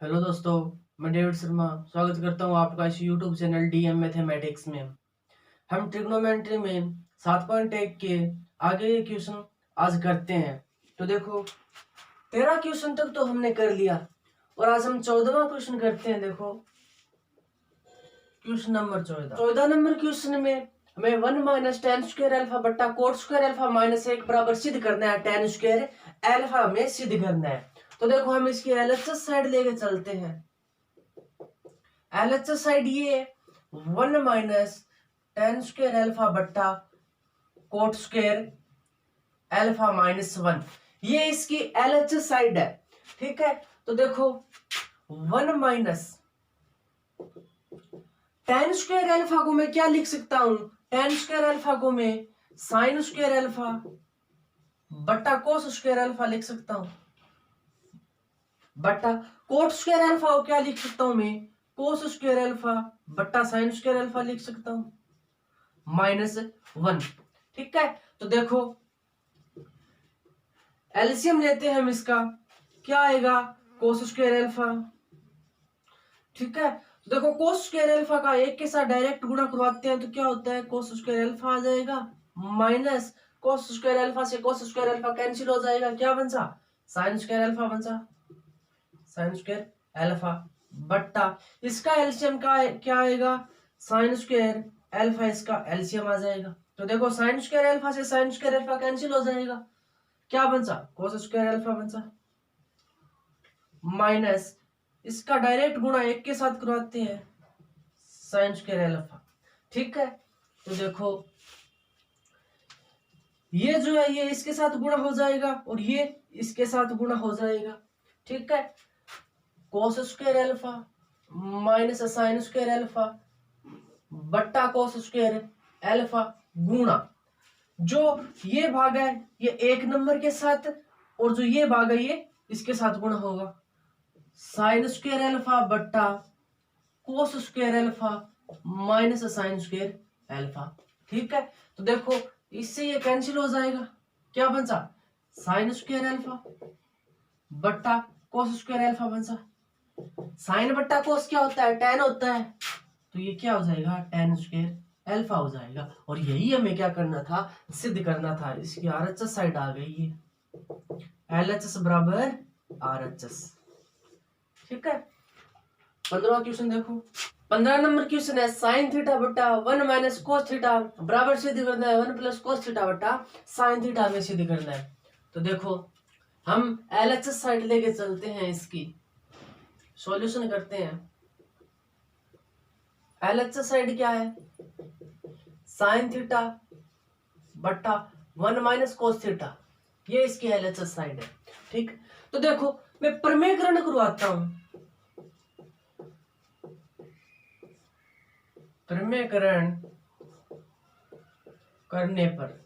Hello दोस्तों, मैं David Sharma स्वागत करता हूं आपका इस यूट्यूब चैनल डीएम मैथमेटिक्स में। हम ट्रिग्नोमेट्री में 7.1 के आगे ये क्वेश्चन आज करते हैं। तो देखो 13 क्वेश्चन तक तो हमने कर लिया और आज हम 14वां क्वेश्चन करते हैं। देखो क्वेश्चन नंबर 14 नंबर क्वेश्चन में हमें 1 माइनस टेन स्क्वायर अल्फा बट्टा कोट स्क्वायर अल्फा माइनस 1 बराबर सिद्ध करना है। टेन स्क्वायर अल्फा हमें सिद्ध करना है। तो देखो हम इसकी एलएचएस साइड लेके चलते हैं। एलएचएस साइड ये 1 माइनस टेन स्क्वायर अल्फा बट्टा कोट स्क्वायर अल्फा माइनस 1, ये इसकी एलएचएस साइड है। ठीक है, तो देखो 1 माइनस टेन स्क्वायर अल्फा को मैं क्या लिख सकता हूं? टेन स्क्वायर अल्फा को मैं साइन स्क्वायर अल्फा बट्टा कोस स्क्वायर अल्फा लिख सकता हूं, बट्टा कोट स्क्वायर अल्फा को क्या लिख सकता हूं मैं? कोस स्क्वायर अल्फा बट्टा साइन स्क्वायर अल्फा लिख सकता हूं माइनस 1। ठीक है, तो देखो एलसीएम लेते हैं हम इसका, क्या आएगा? Cos square alpha. ठीक है, तो देखो कोस स्क्वायर अल्फा का एक के साथ डायरेक्ट गुणा करवाते हैं तो क्या होता है? कोस स्क्वायर अल्फा आ जाएगा माइनस कोस स्क्वायर अल्फा से कोस स्क्वायर अल्फा कैंसिल हो जाएगा, क्या बचा? साइन स्क्वायर अल्फा बचा, साइन स्क्वायर अल्फा बट्टा इसका एलसीएम का क्या आएगा? साइन स्क्वायर अल्फा, इसका एलसीएम आ जाएगा। तो देखो साइन स्क्वायर अल्फा से साइन स्क्वायर अल्फा कैंसिल हो जाएगा, क्या बचा? कोस स्क्वायर अल्फा बचा माइनस इसका डायरेक्ट गुणा एक के साथ करवाते हैं, साइन स्क्वायर अल्फा। ठीक है, तो देखो ये जो है ये इसके साथ गुणा हो जाएगा और ये इसके साथ गुणा हो जाएगा। ठीक है, cos square alpha minus sine square alpha बट्टा कोस स्क्वायर अल्फा गुणा जो ये भाग है ये एक नंबर के साथ और जो ये भाग है ये इसके साथ गुणा होगा, साइन स्क्वायर अल्फा बट्टा cos square alpha minus sine square alpha. ठीक है, तो देखो इससे ये कैंसिल हो जाएगा, क्या बचा? साइन स्क्वायर अल्फा बट्टा कोस स्क्वायर अल्फा बचा। साइन बट्टा कोस क्या होता है? टेन होता है, तो ये क्या हो जाएगा? टेन स्क्वायर अल्फा हो जाएगा। और यही हमें क्या करना था? सिद्ध करना था। इसकी आरएचएस साइड आ गई है, एलएचएस बराबर आरएचएस। ठीक है, 15वां क्वेश्चन देखो। 15 नंबर क्वेश्चन है साइन थीटा बट्टा 1 माइनस कोस थीटा बराबर सिद्ध करना है 1 प्लस कोस थीटा बट्टा साइन थीटा में सिद्ध करना है। तो देखो हम एलएचएस साइड लेके चलते हैं, इसकी सॉल्यूशन करते हैं। एलएचएस साइड क्या है? साइन थीटा बट्टा 1 माइनस कोस थीटा, ये इसकी एलएचएस साइड है। ठीक, तो देखो मैं प्रमेयकरण करवाता हूं। प्रमेयकरण करने पर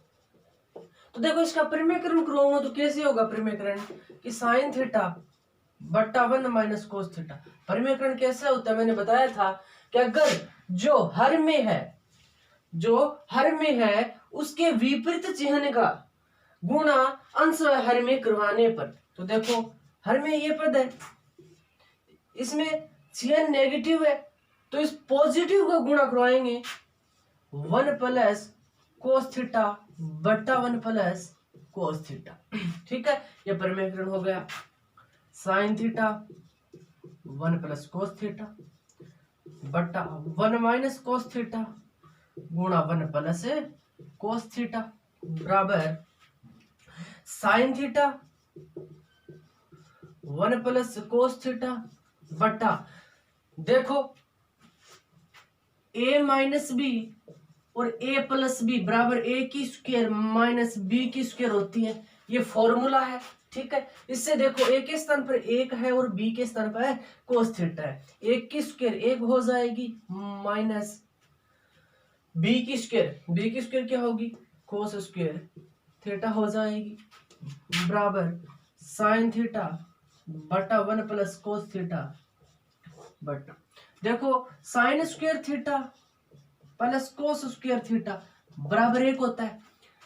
तो देखो इसका प्रमेयकरण करवाऊंगा तो कैसे होगा प्रमेयकरण? कि साइन थीटा बट्टा 1 माइनस कोस थीटा। प्रमेयकरण कैसे होता है? मैंने बताया था कि अगर जो हर में है उसके विपरीत चिन्ह का गुणा अंश हर में करवाने पर। तो देखो हर में ये पद है, इसमें चिन्ह नेगेटिव है तो इस पॉजिटिव का गुणा करवाएंगे 1 प्लस कोस थीटा बट्टा 1 प्लस कोस थीटा। ठीक है, ये प्रमेयकरण हो गया। Sine theta 1 plus cos theta बट्टा 1 माइनस कोस थीटा गुणा 1 प्लस कोस थीटा बराबर sine theta 1 plus cos theta बट्टा देखो a माइनस बी और a प्लस बी बराबर a की स्क्वायर माइनस b की स्क्वायर होती है, ये फॉर्मूला है। ठीक है, इससे देखो a के स्थान पर 1 है और b के स्थान पर कोस थीटा है। 1 की स्क्वायर 1 हो जाएगी माइनस b की स्क्वायर क्या होगी? कोस स्क्वायर थीटा हो जाएगी बराबर साइन थीटा बटा 1 प्लस कोस थीटा बटा देखो sine square theta plus cos square theta बराबर 1 होता है।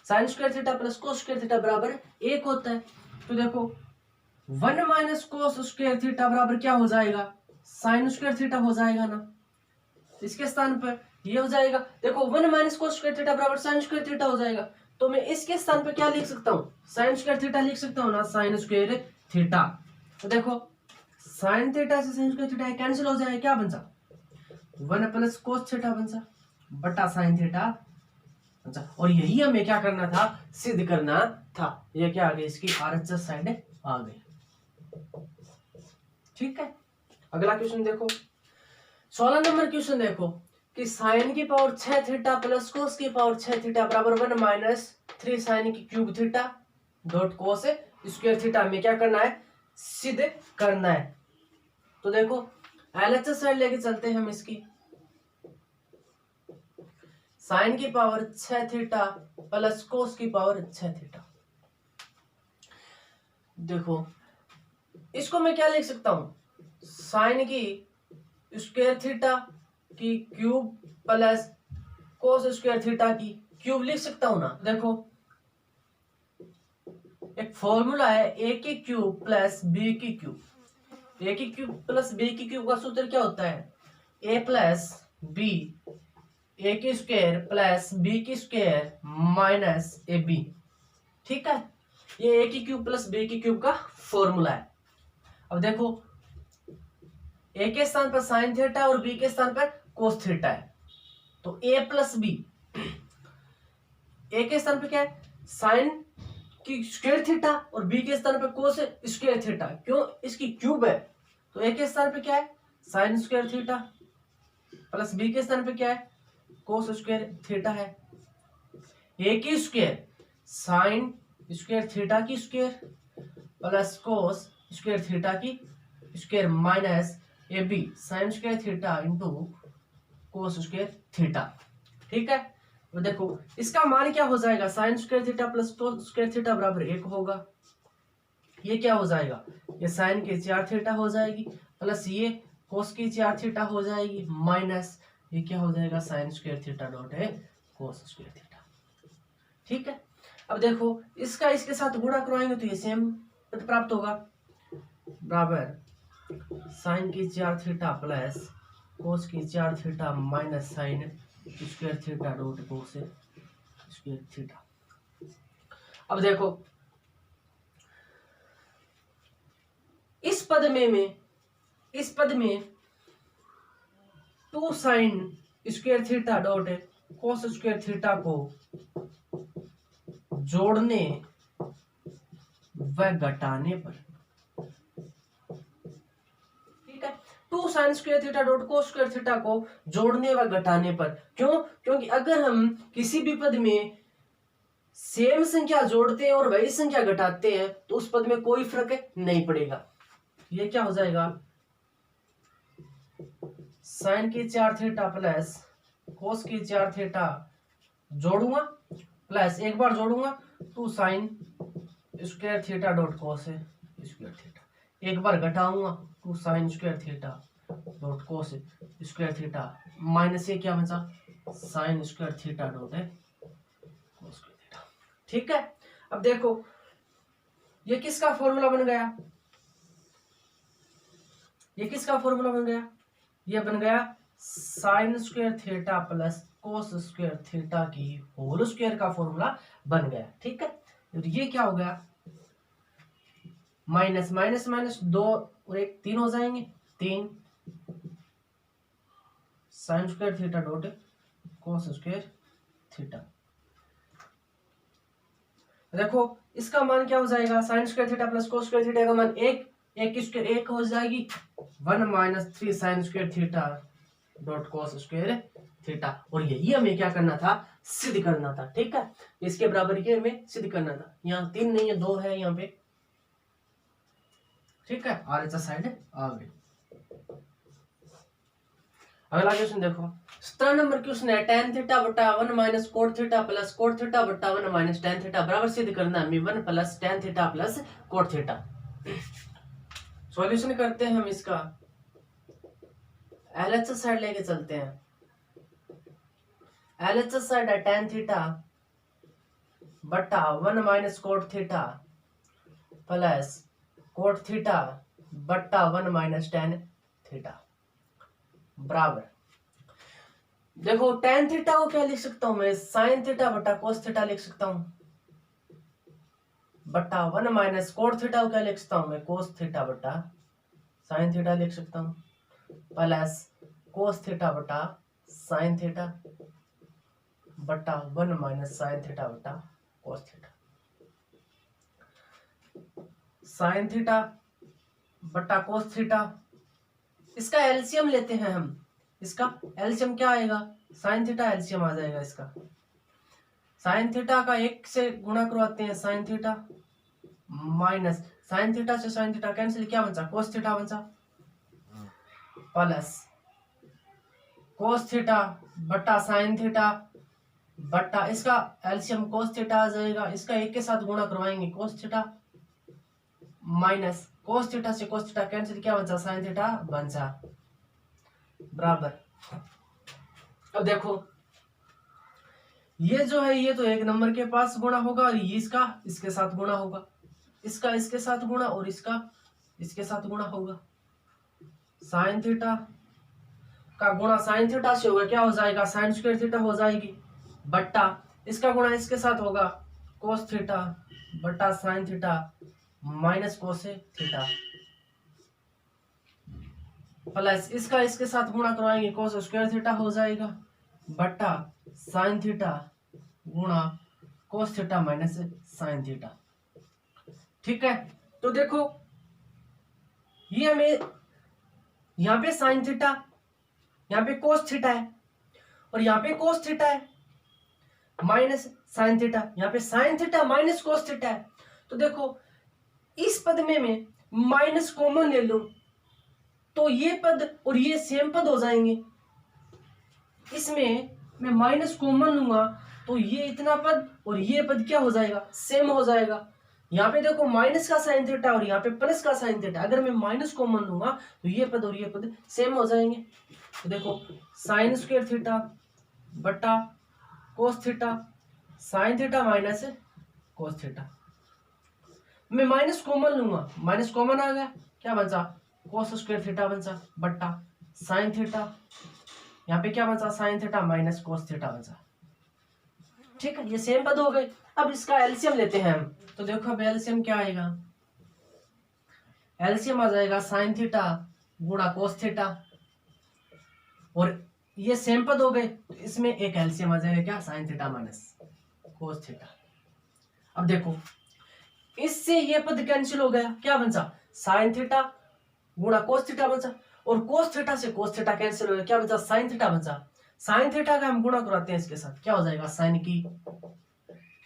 Sine square theta plus cos square theta बराबर 1 होता है। तो देखो 1 माइनस कोस स्क्वायर थीटा बराबर क्या हो जाएगा, साइन स्क्वायर थीटा हो जाएगा ना। इसके स्थान पर ये हो जाएगा, देखो 1 माइनस कोस स्क्वायर थीटा बराबर साइन स्क्वायर थीटा हो जाएगा। तो मैं इसके स्थान पर क्या लिख सकता हूँ, साइन स्क्वायर थीटा लिख सकता हूँ ना, साइन स्क्वायर थीटा। तो देखो साइन थीटा से साइन स्क्वायर थीटा कैंसिल हो जाएगा, क्या बन जा 1 प्लस कोस थीटा बन जा बटा साइन थीटा। अच्छा, और यही हमें क्या करना था, सिद्ध करना था। ये क्या आ गया, इसकी आरएचएस साइड आ गई। ठीक है, अगला क्वेश्चन देखो, 16 नंबर क्वेश्चन देखो कि साइन की पावर 6 थीटा प्लस कोस की पावर 6 थीटा बराबर 1 माइनस 3 साइन की क्यूब थीटा डॉट कोस स्क्वायर थीटा में क्या करना है, सिद्ध करना है। तो देखो एलएचएस साइड लेके चलते हैं हम इसकी, साइन की पावर 6 थीटा प्लस कोस की पावर 6 थीटा। देखो इसको मैं क्या लिख सकता हूं, साइन की स्क्वायर थीटा की cube plus cos square theta की क्यूब लिख सकता हूं ना। देखो एक फॉर्मूला है ए की क्यूब प्लस बी की क्यूब, ए की क्यूब प्लस बी की क्यूब का सूत्र क्या होता है, ए प्लस बी, ए की स्क्वायर प्लस बी की स्क्वायर माइनस ए बी। ठीक है, ये ए की क्यूब प्लस बी की क्यूब का फॉर्मूला है। अब देखो ए के स्थान पर साइन थीटा और बी के स्थान पर कोस थीटा है, तो ए प्लस बी, ए के स्थान पर क्या है साइन की स्क्वायर थीटा और बी के स्थान पर कोस स्क्वायर थीटा, क्यों इसकी क्यूब है। तो ए के स्थान पर क्या है sine square theta plus B के स्थान पर क्या है कोस स्क्वायर थीटा है। ए की स्क्वायर साइन स्क्वायर थीटा की square plus cos square theta की square minus A B sine square theta into cos square theta. ठीक है, तो देखो इसका मान क्या हो जाएगा, sine square theta plus cos square theta बराबर 1 होगा। ये क्या हो जाएगा, ये साइन की 4 थीटा हो जाएगी प्लस ये कोस की 4 थीटा हो जाएगी माइनस ये क्या हो जाएगा साइन स्क्वायर थीटा डॉट है कोस स्क्वायर थीटा। ठीक है, अब देखो इसका इसके साथ गुणा करवाएंगे तो ये सेम प्राप्त होगा, बराबर साइन की 4 थीटा प्लस कोस की 4 theta minus sign square theta dot कोस स्क्वायर थीटा। अब देखो इस पद में 2 साइन स्क्वायर थीटा डॉट कोस स्क्वायर थीटा को जोड़ने व घटाने पर, ठीक है 2 साइन स्क्वायर थीटा डॉट कोस स्क्वायर थीटा को जोड़ने व घटाने पर, क्यों, क्योंकि अगर हम किसी भी पद में सेम संख्या जोड़ते हैं और वही संख्या घटाते हैं तो उस पद में कोई फर्क नहीं पड़ेगा। ये क्या हो जाएगा साइन की 4 थीटा प्लस कोस की 4 थीटा जोड़ूंगा प्लस एक बार जोड़ूंगा 2 साइन स्क्वायर थीटा डॉट कोस स्क्वायर थीटा, एक बार घटाऊंगा 2 साइन स्क्वायर थीटा डॉट कोस स्क्वायर थीटा माइनस ये क्या बचा साइन स्क्वायर थीटा डॉट कोस स्क्वायर थीटा। ठीक है, अब देखो ये किसका फॉर्मूला बन गया, ये किसका फॉर्मूला बन गया, ये बन गया sign square theta plus cos square theta की होल स्क्वायर का फॉर्मूला बन गया। ठीक है, तो ये क्या हो गया माइनस माइनस माइनस 2 और 1 3 हो जाएंगे, 3 साइन स्क्वायर थीटा डॉट कोस स्क्वायर थीटा। देखो इसका मान क्या हो जाएगा sine square theta plus cos square theta का मान 1 की स्क्वायर 1 हो जाएगी 1 minus 3 sign square theta dot कोस स्क्वायर थीटा, और यही हमें क्या करना था सिद्ध करना था। ठीक है, इसके बराबर ये हमें सिद्ध करना था, यहाँ 3 नहीं है 2 है यहाँ पे। ठीक है, आरएचएस साइड आ गई। अगला क्वेश्चन देखो 17 नंबर क्वेश्चन है tan थीटा बटा 1 minus cot theta plus cot theta बटा 1 माइनस tan थीटा बराबर सिद्ध करना हमें 1 plus tan theta plus cot theta. Solution करते हैं हम इसका, एलएचएस साइड लेके चलते हैं। एलएचएस साइड है tan थीटा बटा 1 minus cot theta plus cot theta बट्टा 1 माइनस टेन थीटा बराबर, देखो टेन थीटा को क्या लिख सकता हूं मैं, साइन थीटा बट्टा कोस थीटा लिख सकता हूं, बट्टा 1 माइनस कोट थीटा को क्या लिख सकता हूं मैं, कोस थीटा बट्टा साइन थीटा लिख सकता हूं, प्लस कोस थीटा बट्टा साइन थीटा बट्टा 1 माइनस साइन थीटा बट्टा कोस थीटा, साइन थीटा बट्टा कोस थीटा, इसका एलसीएम लेते हैं हम, इसका एलसीएम क्या आएगा, साइन थीटा एलसीएम आ जाएगा इसका, साइन थीटा का 1 से गुणा करवाते हैं, sine theta minus sign theta से साइन थीटा कैंसिल, क्या बचा कोस थीटा बचा, प्लस कोस थीटा बट्टा साइन थीटा बट्टा इसका एलसीएम कोस थीटा आ जाएगा, इसका 1 के साथ गुणा करवाएंगे cos theta minus cos theta से कोस थीटा कैंसिल, क्या बचा साइन थीटा बचा बराबर। अब देखो ये जो है ये तो 1 नंबर के पास गुणा होगा और ये इसका इसके साथ गुणा होगा, इसका इसके साथ गुणा और इसका इसके साथ गुणा होगा, साइन थीटा का गुणा साइन थीटा से होगा, क्या हो जाएगा साइन स्क्वायर थीटा हो जाएगी, बट्टा इसका गुणा इसके साथ होगा कोस थीटा बट्टा sine theta minus cos theta, plus इसका इसके साथ गुणा करवाएंगे कोस स्क्वायर थीटा हो जाएगा, बट्टा साइन थीटा गुणा cos theta minus sine theta. ठीक है, तो देखो ये हमें यहाँ पे साइन थीटा, यहाँ पे कोस थीटा है और यहाँ पे कोस थीटा है माइनस साइन थीटा, यहाँ पे sign theta minus cos theta है, तो देखो इस पद में मैं माइनस कॉमन ले लूं तो ये पद और ये सेम पद हो जाएंगे, इसमें मैं माइनस कॉमन लूंगा तो ये इतना पद और ये पद क्या हो जाएगा सेम हो जाएगा, यहाँ पे देखो माइनस का साइन थीटा और यहाँ पे प्लस का साइन थीटा, अगर मैं माइनस कॉमन लूंगा तो ये पद और ये पद सेम हो जाएंगे, तो देखो साइन स्क्वायर थीटा बट्टा cos theta sine theta minus cos theta, मैं माइनस कॉमन लूंगा, माइनस कॉमन आ गया, क्या बचा कोस स्क्वायर थीटा बचा बट्टा साइन थीटा, यहाँ पे क्या बचा sine theta minus cos theta बचा। ठीक है, ये सेम पद हो गए। अब इसका एलसीएम लेते हैं हम, तो देखो अब एलसीएम क्या आएगा, एलसीएम आ जाएगा साइन थीटा गुणा कोस थीटा और ये सेम पद हो गए तो इसमें एक एलसीएम आ जाएगा क्या sign theta minus cos theta. अब देखो इससे ये पद कैंसिल हो गया, क्या बचा साइन थीटा गुणा कोस थीटा बचा और कोस थीटा से कोस थीटा कैंसिल हो गया, क्या बचा साइन थीटा बचा, साइन थीटा का हम गुणा कराते हैं इसके साथ, क्या हो जाएगा साइन की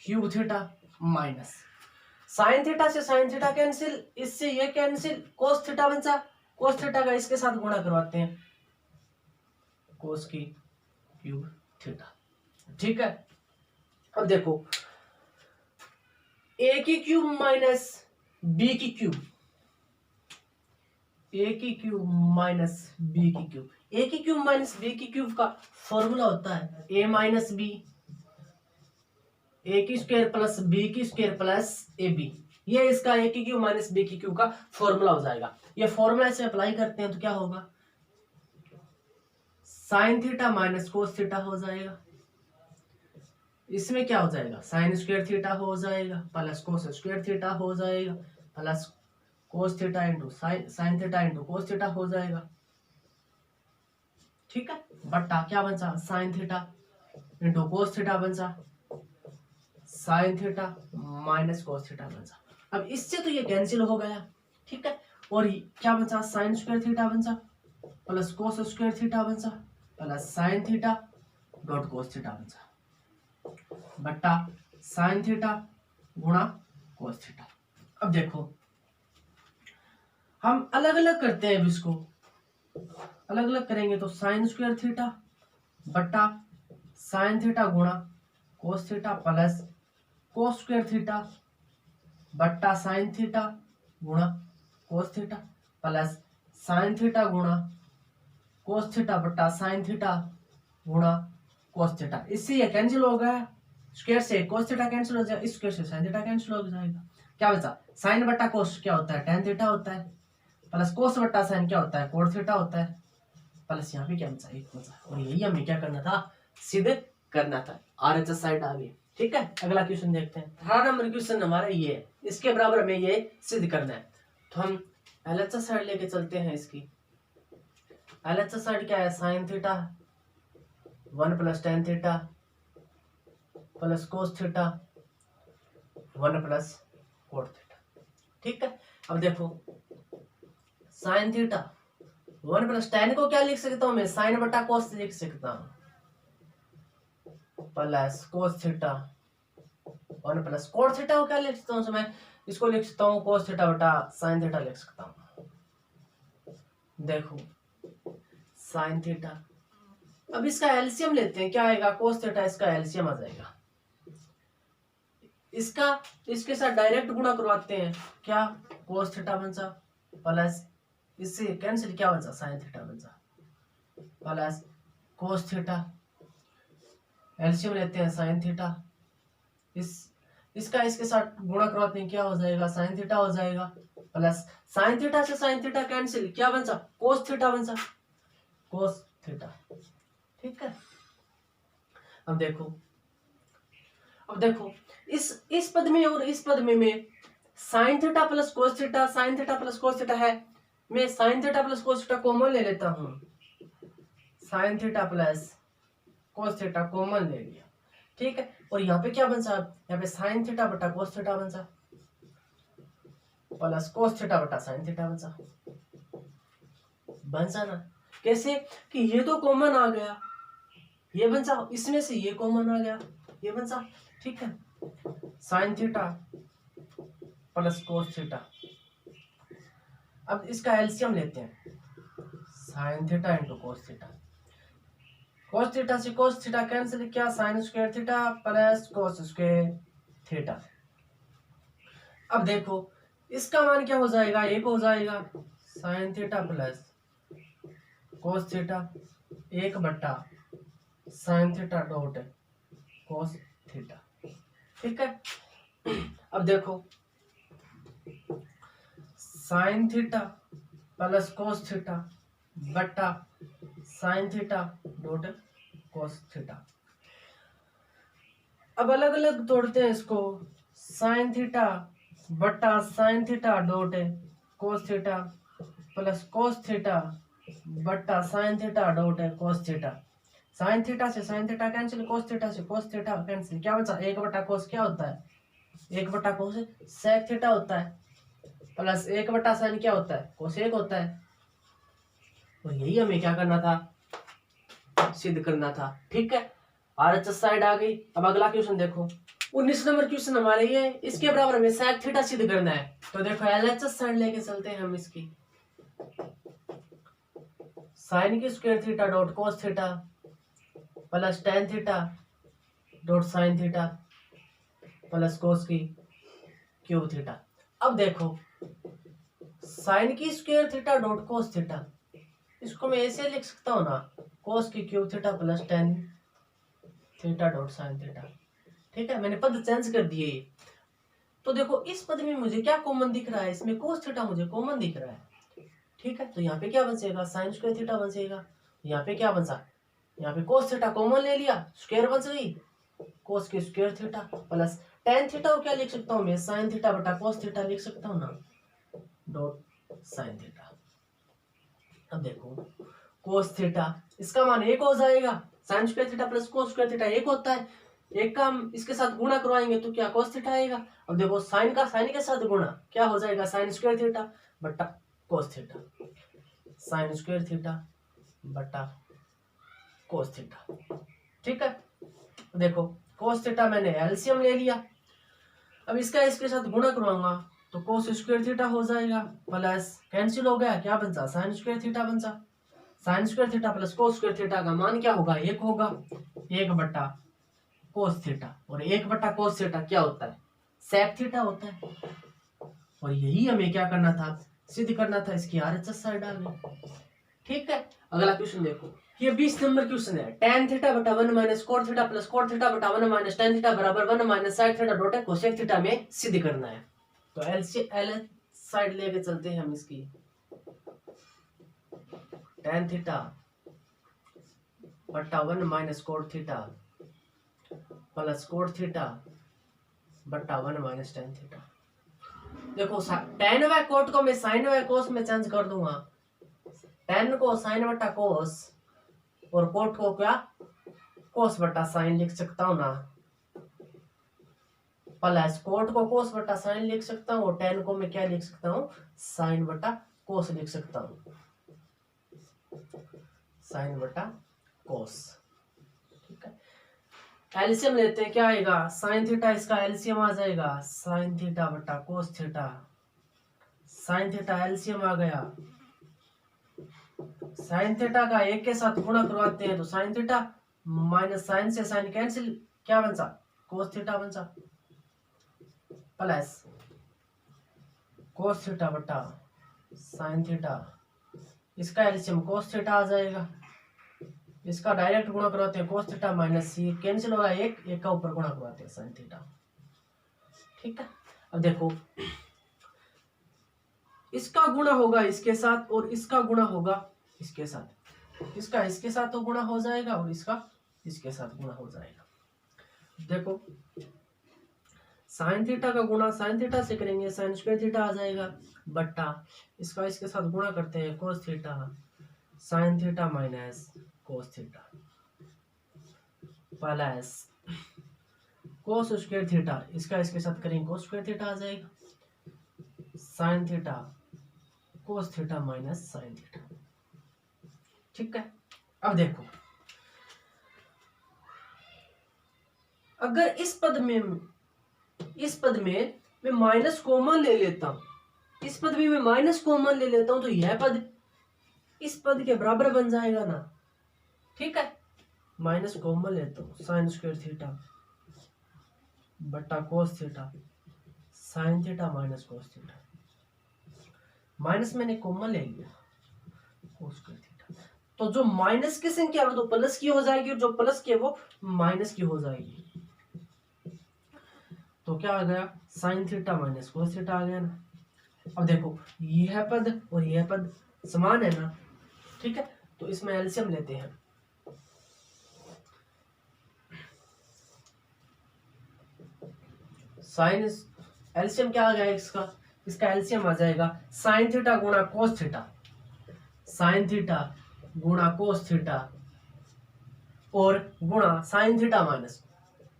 cube theta minus sign theta से साइन थीटा कैंसिल, इससे ये कैंसिल, कोस थीटा बचा, कोस थीटा का इसके साथ गुणा करवाते हैं कोस की क्यूब थीटा। ठीक है, अब देखो ए की क्यूब माइनस बी की क्यूब, ए की क्यूब माइनस बी की क्यूब, ए की क्यूब माइनस बी की क्यूब का फॉर्मूला होता है ए माइनस बी, ए की स्क्वायर प्लस बी की स्क्वायर प्लस ए बी, ये इसका ए की क्यूब माइनस बी की क्यूब का फॉर्मूला हो जाएगा। ये फॉर्मूला से अप्लाई करते हैं तो क्या होगा sign theta minus cos theta हो जाएगा, इसमें क्या हो जाएगा साइन स्क्वायर थीटा हो जाएगा प्लस कोस स्क्वायर थीटा हो जाएगा plus cos theta into sine theta into cos theta हो जाएगा। ठीक है, बट्टा क्या बचा sine theta into cos theta बचा sine theta minus cos theta बचा। अब इससे तो ये कैंसिल हो गया। ठीक है, और क्या बचा साइन स्क्वायर थीटा बचा प्लस कोस स्क्वायर थीटा बचा plus sine theta dot cos theta बचा बट्टा साइन थीटा गुणा कोस थीटा। अब देखो हम अलग अलग करते हैं, अब इसको अलग अलग करेंगे तो साइन स्क्वायर थीटा बट्टा साइन थीटा गुणा cos theta plus cos square theta बट्टा साइन थीटा गुणा cos theta plus sine theta गुणा कोस थीटा बट्टा साइन थीटा गुणा कोस थीटा। इससे ये कैंसिल हो गया, स्क्वायर से कोस थीटा कैंसिल हो जाएगा, इस स्क्वायर से साइन थीटा कैंसिल हो जाएगा। क्या बचा, साइन बटा कोस क्या होता है, टेन थीटा होता है, प्लस कोस बटा साइन क्या होता है, कोट थीटा होता है, प्लस यहाँ पे क्या बचा, एक बचा। और यही हमें क्या करना था, सिद्ध करना था। RHS साइड आ गई। ठीक है, अगला क्वेश्चन देखते हैं। 18 नंबर क्वेश्चन हमारा ये है, इसके बराबर हमें ये सिद्ध करना है। तो हम LHS साइड लेके चलते हैं। इसकी LHS साइड क्या है, sine theta 1 plus tan theta plus cos theta 1 plus cot theta. ठीक है, अब देखो साइन थीटा 1 प्लस टेन को क्या लिख सकता हूं मैं, साइन बटा कोस लिख सकता हूं, plus cos theta 1 plus cot theta को क्या लिख सकता हूं, मैं इसको लिख सकता हूं कोस थीटा बटा साइन थीटा लिख सकता हूं। देखो साइन थीटा, अब इसका एलसीएम लेते हैं, क्या आएगा, कोस थीटा, इसका एलसीएम आ जाएगा। इसका इसके साथ डायरेक्ट गुणा करवाते हैं, क्या कोस थीटा बचा प्लस इससे कैंसिल क्या बचा, साइन थीटा बचा प्लस कोस थीटा, एलसीएम लेते हैं साइन थीटा, इसका इसके साथ गुणा करवाते हैं, क्या हो जाएगा, साइन थीटा हो जाएगा प्लस साइन थीटा से साइन थीटा कैंसिल, क्या बचा, कोस थीटा बचा, कोस थीटा। ठीक है, अब देखो इस पद में और इस पद में sign theta plus cos theta, sine theta plus cos theta है, मैं sign theta plus cos theta common ले लेता हूं, sign theta plus cos theta common ले लिया। ठीक है, और यहाँ पे क्या बचा, यहाँ पे साइन थीटा बटा कोस थीटा बचा प्लस कोस थीटा बटा साइन थीटा बचा ना। कैसे कि ये तो कॉमन आ गया, ये बचा, इसमें से ये कॉमन आ गया, ये बचा। ठीक है, sign theta plus cos theta, अब इसका एलसीएम लेते हैं, sine theta into cos theta, cos theta से कोस थीटा कैंसिल, क्या sign square theta plus cos square theta. अब देखो इसका मान क्या हो जाएगा, एक हो जाएगा, sine theta plus cos theta 1 बटा sine theta dot cos theta. ठीक है, अब देखो sine theta plus cos theta बटा sine theta dot cos theta. अब अलग अलग तोड़ते हैं इसको, साइन थीटा बटा sine theta dot cos theta plus cos theta बटा sine theta dot cos theta. Sine theta से sine theta cancel, cos theta से कोस थीटा कैंसिल, क्या बचा, 1 बटा कोस क्या होता है, 1 बटा कोस सेक थीटा होता है प्लस 1 बटा साइन क्या होता है, कोसेक होता है। और यही हमें क्या करना था, सिद्ध करना था। ठीक है, RHS साइड आ गई। अब अगला क्वेश्चन देखो, 19 नंबर क्वेश्चन हमारे ये, इसके बराबर हमें सेक थीटा सिद्ध करना है। तो देखो LHS साइड लेके चलते हैं हम, इसकी साइन की square theta dot cos theta plus tan theta dot sign theta plus कोस की क्यूब थीटा। अब देखो साइन की square theta dot cos theta, इसको मैं ऐसे लिख सकता हूँ ना, कोस की cube theta plus tan theta dot sine theta. ठीक है, मैंने पद चेंज कर दिए। तो देखो इस पद में मुझे क्या कॉमन दिख रहा है, इसमें कोस थीटा मुझे कॉमन दिख रहा है। ठीक है, तो यहाँ पे क्या बचेगा, साइन स्क्वायर थीटा बचेगा, यहाँ पे क्या बचा, यहाँ पे कोस थीटा कॉमन ले लिया, स्क्वायर बच गई, कोस की square theta plus tan theta को क्या लिख सकता हूँ मैं, साइन थीटा बटा कोस थीटा लिख सकता हूँ ना, डॉट साइन थीटा। अब देखो कोस थीटा, इसका मान 1 हो जाएगा, sine square theta plus cos square theta 1 होता है, एक का हम इसके साथ गुणा करवाएंगे तो क्या कोस थीटा आएगा। अब देखो साइन का साइन के साथ गुणा क्या हो जाएगा, साइन स्क्वायर थीटा बटा कोस थीटा, साइन स्क्वायर थीटा बटा कोस थीटा। ठीक है, देखो कोस थीटा मैंने एलसीएम ले लिया, अब इसका इसके साथ गुणा करवाऊंगा तो कोस स्क्वायर थीटा हो जाएगा प्लस कैंसिल हो गया, क्या बचा, साइन स्क्वायर थीटा बचा, sign square theta plus cos square theta का मान क्या होगा, 1 होगा, 1 बटा कोस थीटा, और 1 बटा कोस थीटा क्या होता है, सेक थीटा होता है। और यही हमें क्या करना था, सिद्ध करना था। इसकी RHS साइड आ गई। ठीक है, अगला क्वेश्चन देखो, ये 20 नंबर क्वेश्चन है, tan थीटा बटा 1 minus cot theta plus cot theta बटा 1 माइनस tan थीटा बराबर 1 minus side theta dot cosec theta में सिद्ध करना है। तो एल साइड लेके चलते हैं हम इसकी, tan थीटा बट्टा 1 minus cot theta plus cot theta बट्टा 1 माइनस tan थीटा। देखो tan व कोट को मैं साइन व कोस में चेंज कर दूंगा, tan को साइन बट्टा कोस और कोट को क्या कोस बट्टा साइन लिख सकता हूं ना, प्लस कोट को कोस बट्टा साइन लिख सकता हूँ और tan को मैं क्या लिख सकता हूँ साइन बट्टा कोस लिख सकता हूँ, साइन बट्टा कोस। ठीक है, एलसीएम लेते हैं, क्या आएगा साइन थीटा, इसका एलसीएम आ जाएगा साइन थीटा बट्टा cos theta, sine theta LCM आ गया, साइन थीटा का एक के साथ गुणा करवाते हैं तो साइन थीटा माइनस साइन से साइन कैंसिल, क्या बचा कोस थीटा बचा, प्लस कोस थीटा बट्टा साइन थीटा, इसका एलसीएम कोस थीटा आ जाएगा, इसका डायरेक्ट गुणा करवाते हैं कोस थीटा माइनस सी कैंसिल होगा, एक का ऊपर गुणा करवाते हैं साइन थीटा। ठीक है, अब देखो इसका गुणा होगा इसके साथ और इसका गुणा होगा इसके साथ, इसका इसके साथ तो गुणा हो जाएगा और इसका इसके साथ गुणा हो जाएगा। देखो साइन थीटा का गुणा साइन थीटा से करेंगे, साइन स्क्वायर थीटा आ जाएगा बट्टा इसका इसके साथ गुणा करते हैं कोस theta sine theta minus cos theta plus cos square theta, इसका इसके साथ करेंगे कोस स्क्वायर थीटा आ जाएगा, sine theta cos theta minus sine theta. ठीक है, अब देखो अगर इस पद में मैं माइनस कॉमन ले लेता हूं, इस पद में मैं माइनस कॉमन ले लेता हूं तो यह पद इस पद के बराबर बन जाएगा ना। ठीक है, माइनस कॉमन लेता हूं साइन स्क्वायर थीटा बट्टा cos theta sine theta minus cos theta, minus मैंने कॉमन ले लिया कोस स्क्वायर थीटा, तो जो माइनस की संख्या वो तो प्लस की हो जाएगी और जो प्लस की है वो माइनस की हो जाएगी, तो क्या आ गया sine theta minus cos theta आ गया ना। अब देखो यह पद और यह पद समान है ना। ठीक है, तो इसमें एलसीएम लेते हैं, साइन एलसीएम क्या आ गया इसका, इसका एलसीएम आ जाएगा साइन थीटा गुणा कोस थीटा, साइन थीटा गुणा कोस थीटा और गुणा sine theta minus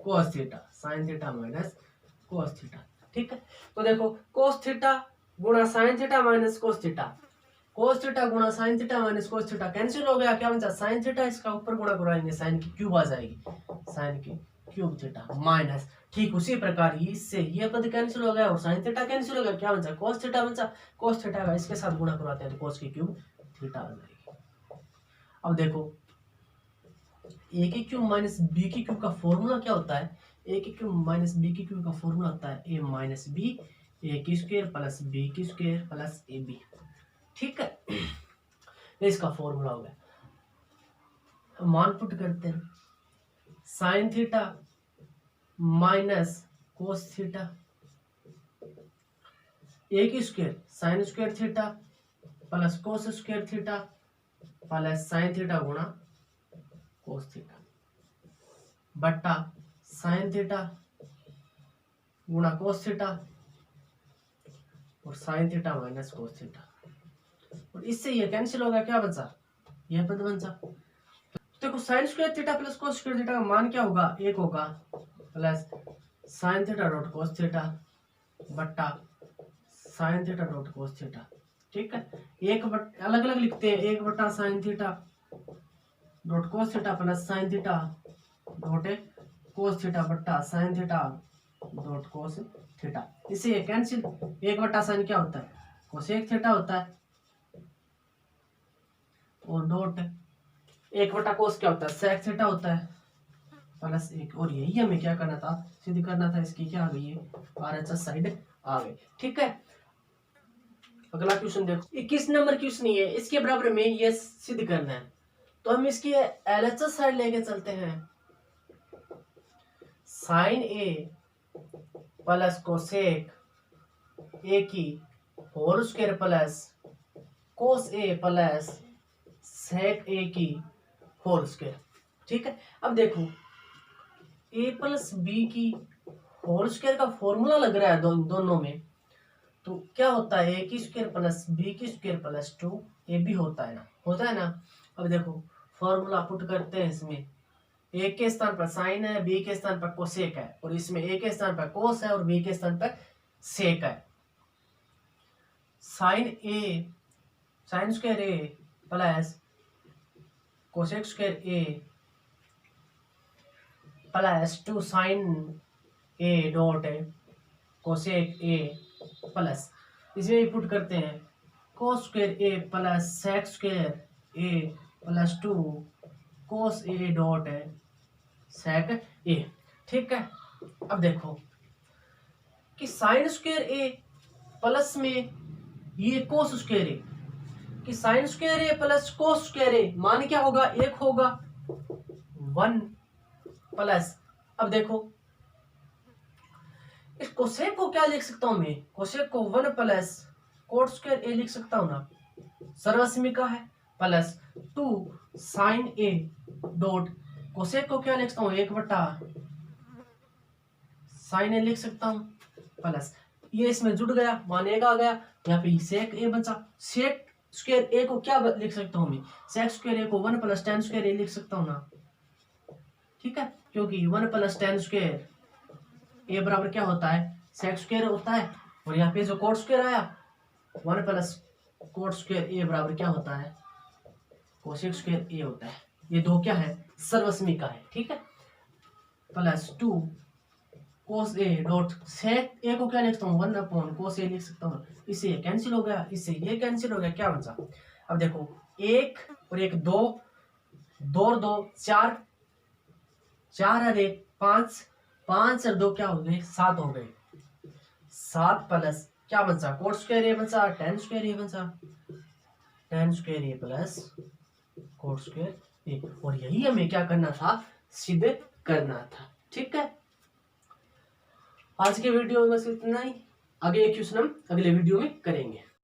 cos theta, sine theta minus cos theta. ठीक है, तो देखो कोस थीटा गुणा sine theta minus cos theta, cos theta गुणा sine theta minus cos theta cancel हो गया, क्या बचा साइन थीटा, इसका ऊपर गुणा कराएंगे साइन की क्यूब आ जाएगी, साइन की क्यूब थीटा माइनस, ठीक उसी प्रकार इससे ये पद कैंसिल हो गया और साइन थीटा कैंसिल हो गया, क्या बचा कोस थीटा बचा, कोस थीटा का इसके साथ गुणा करवाते हैं तो कोस की क्यूब थीटा आ जाएगी। अब देखो ए की क्यूब माइनस बी की क्यूब का फॉर्मूला क्या होता है, ए की क्यूब माइनस बी की क्यूब का फॉर्मूला होता है ए माइनस बी ए की स्क्वायर प्लस बी की स्क्वायर प्लस ए बी। ठीक है, इसका फॉर्मूला हो गया, मान पुट करते हैं sine theta minus cos theta A की square sine square theta plus cos square theta plus sine theta गुणा कोस थीटा बट्टा साइन थीटा गुणा कोस थीटा और sine theta minus cos theta, और इससे ये कैंसिल होगा, क्या बचा यह पद बचा। देखो sine square theta plus cos square theta का मान क्या होगा, एक होगा plus sine theta dot cos theta बट्टा sine theta dot cos theta. ठीक है, एक अलग अलग लिखते हैं, एक बट्टा sine theta dot cos theta plus sine theta dot cos theta बट्टा sine theta dot cos theta, इसे ये कैंसिल, एक बट्टा साइन क्या होता है कोसेक थीटा होता है और डॉट एक बटा कोस क्या होता है सेक थीटा होता है प्लस एक, और यही हमें क्या करना था सिद्ध करना था, इसकी क्या आ गई है आरएचएस साइड आ गई। ठीक है, अगला क्वेश्चन देखो 21 नंबर क्वेश्चन ये है, इसके बराबर में ये सिद्ध करना है, तो हम इसकी एलएचएस साइड लेके चलते हैं, sine A plus cosec A की whole square plus cos A plus sec A की होल स्क्वायर। ठीक है, अब देखो ए प्लस बी की होल स्क्वायर का फॉर्मूला लग रहा है दोनों में, तो क्या होता है ए की स्क्वायर प्लस बी की स्क्वायर प्लस 2 ए भी होता है ना, होता है ना। अब देखो फॉर्मूला पुट करते हैं इसमें, ए के स्थान पर साइन है, बी के स्थान पर कोसेक है, और इसमें ए के स्थान पर कोस है और बी के स्थान पर सेक है। Sine square A plus cosec square A plus 2 sine A dot cosec A plus, इसमें पुट करते हैं cos square A plus sec square A plus 2 cos A dot sec A. ठीक है, अब देखो कि साइन स्क्वायर ए प्लस में ये कोस स्क्वायर ए, कि sign square A plus cos square ए मान क्या होगा, एक होगा 1 प्लस, अब देखो इस कोसेक को क्या लिख सकता हूं मैं, कोसेक को 1 प्लस कोट स्क्वायर ए लिख सकता हूं ना, सर्वसमीका है, plus 2 sine A dot cosec को क्या लिख सकता हूं 1 बटा साइन ए लिख सकता हूं, प्लस ये इसमें जुड़ गया, मान एक आ गया, यहाँ पे सेक ए बचा, सेक स्क्वायर ए को क्या लिख सकता हूं मैं, सेक स्क्वायर ए को 1 प्लस टेन स्क्वायर ए लिख सकता हूं ना। ठीक है, क्योंकि 1 प्लस टेन स्क्वायर ए बराबर क्या होता है, सेक स्क्वायर होता है, और यहाँ पे जो कोट स्क्वायर आया 1 प्लस कोट स्क्वायर ए बराबर क्या होता है, कोसेक स्क्वायर ए होता है। ये दो क्या है, सर्वसमीका है। ठीक है, plus 2 cos A dot sec ए को क्या लिखता हूँ 1 अपॉन कोस ए लिख सकता हूँ, इससे ये कैंसिल हो गया, इससे ये कैंसिल हो गया, क्या बचा, अब देखो 1 और 1 2, 2 और 2 4, 4 और 1 5, 5 और 2 क्या हो गए 7 हो गए, 7 प्लस क्या बचा कोट स्क्वायर ए बचा, टेन स्क्वायर ए बचा, ten square A plus coat square ए, और यही हमें क्या करना था, सिद्ध करना था। ठीक है, आज के वीडियो में बस इतना ही, आगे क्वेश्चन हम अगले वीडियो में करेंगे।